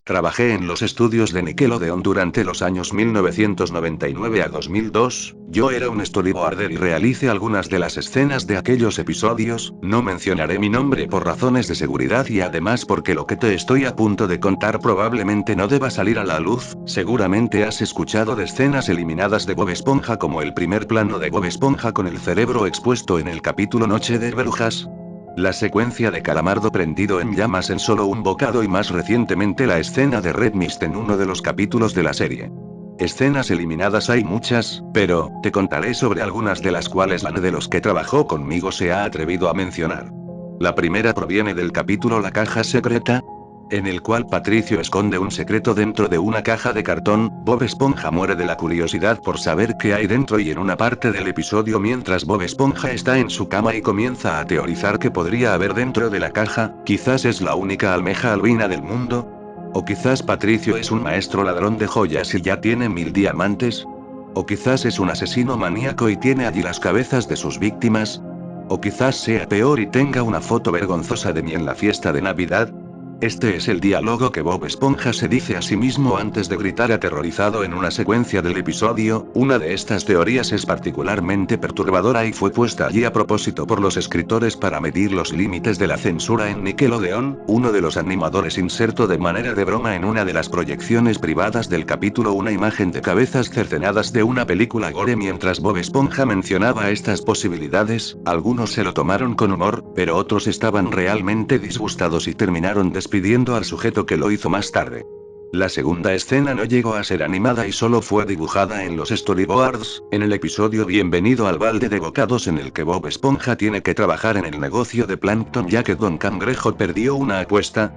Trabajé en los estudios de Nickelodeon durante los años 1999 a 2002, yo era un storyboarder y realicé algunas de las escenas de aquellos episodios, no mencionaré mi nombre por razones de seguridad y además porque lo que te estoy a punto de contar probablemente no deba salir a la luz, seguramente has escuchado de escenas eliminadas de Bob Esponja como el primer plano de Bob Esponja con el cerebro expuesto en el capítulo Noche de Brujas. La secuencia de Calamardo prendido en llamas en solo un bocado y más recientemente la escena de Red Mist en uno de los capítulos de la serie. Escenas eliminadas hay muchas, pero, te contaré sobre algunas de las cuales la de los que trabajó conmigo se ha atrevido a mencionar. La primera proviene del capítulo La caja secreta, en el cual Patricio esconde un secreto dentro de una caja de cartón. Bob Esponja muere de la curiosidad por saber qué hay dentro y en una parte del episodio mientras Bob Esponja está en su cama y comienza a teorizar qué podría haber dentro de la caja, quizás es la única almeja albina del mundo. O quizás Patricio es un maestro ladrón de joyas y ya tiene 1000 diamantes. O quizás es un asesino maníaco y tiene allí las cabezas de sus víctimas. O quizás sea peor y tenga una foto vergonzosa de mí en la fiesta de Navidad. Este es el diálogo que Bob Esponja se dice a sí mismo antes de gritar aterrorizado en una secuencia del episodio. Una de estas teorías es particularmente perturbadora y fue puesta allí a propósito por los escritores para medir los límites de la censura en Nickelodeon. Uno de los animadores insertó de manera de broma en una de las proyecciones privadas del capítulo una imagen de cabezas cercenadas de una película gore mientras Bob Esponja mencionaba estas posibilidades. Algunos se lo tomaron con humor, pero otros estaban realmente disgustados y terminaron despidiendo al sujeto que lo hizo más tarde. La segunda escena no llegó a ser animada y solo fue dibujada en los storyboards, en el episodio Bienvenido al balde de bocados en el que Bob Esponja tiene que trabajar en el negocio de Plankton ya que Don Cangrejo perdió una apuesta.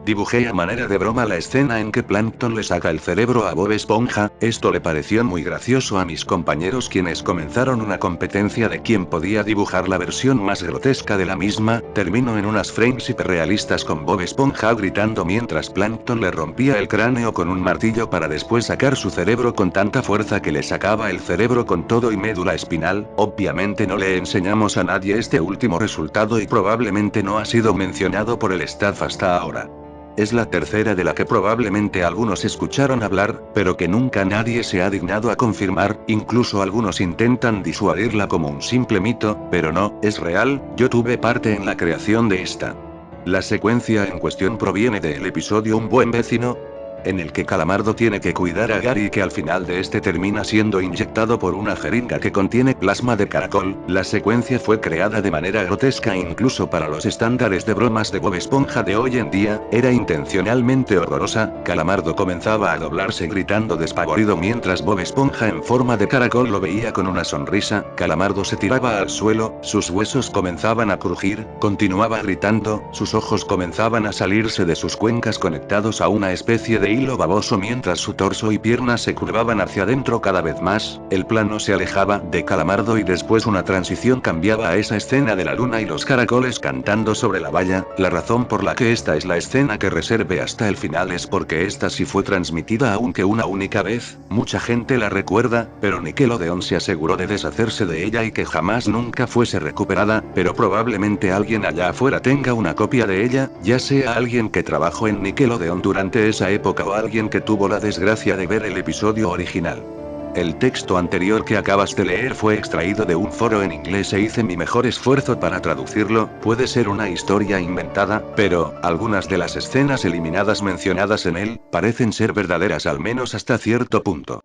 Dibujé a manera de broma la escena en que Plankton le saca el cerebro a Bob Esponja. Esto le pareció muy gracioso a mis compañeros quienes comenzaron una competencia de quién podía dibujar la versión más grotesca de la misma. Terminó en unas frames hiperrealistas con Bob Esponja gritando mientras Plankton le rompía el cráneo con un martillo para después sacar su cerebro con tanta fuerza que le sacaba el cerebro con todo y médula espinal. Obviamente no le enseñamos a nadie este último resultado y probablemente no ha sido mencionado por el staff hasta ahora. Es la tercera de la que probablemente algunos escucharon hablar, pero que nunca nadie se ha dignado a confirmar, incluso algunos intentan disuadirla como un simple mito, pero no, es real, yo tuve parte en la creación de esta. La secuencia en cuestión proviene del episodio Un buen vecino, en el que Calamardo tiene que cuidar a Gary y que al final de este termina siendo inyectado por una jeringa que contiene plasma de caracol. La secuencia fue creada de manera grotesca incluso para los estándares de bromas de Bob Esponja de hoy en día, era intencionalmente horrorosa. Calamardo comenzaba a doblarse gritando despavorido mientras Bob Esponja en forma de caracol lo veía con una sonrisa. Calamardo se tiraba al suelo, sus huesos comenzaban a crujir, continuaba gritando, sus ojos comenzaban a salirse de sus cuencas conectados a una especie de hilo baboso mientras su torso y piernas se curvaban hacia adentro cada vez más. El plano se alejaba de Calamardo y después una transición cambiaba a esa escena de la luna y los caracoles cantando sobre la valla. La razón por la que esta es la escena que reservé hasta el final es porque esta sí fue transmitida aunque una única vez, mucha gente la recuerda, pero Nickelodeon se aseguró de deshacerse de ella y que jamás nunca fuese recuperada, pero probablemente alguien allá afuera tenga una copia de ella, ya sea alguien que trabajó en Nickelodeon durante esa época o alguien que tuvo la desgracia de ver el episodio original. El texto anterior que acabas de leer fue extraído de un foro en inglés e hice mi mejor esfuerzo para traducirlo. Puede ser una historia inventada, pero algunas de las escenas eliminadas mencionadas en él parecen ser verdaderas al menos hasta cierto punto.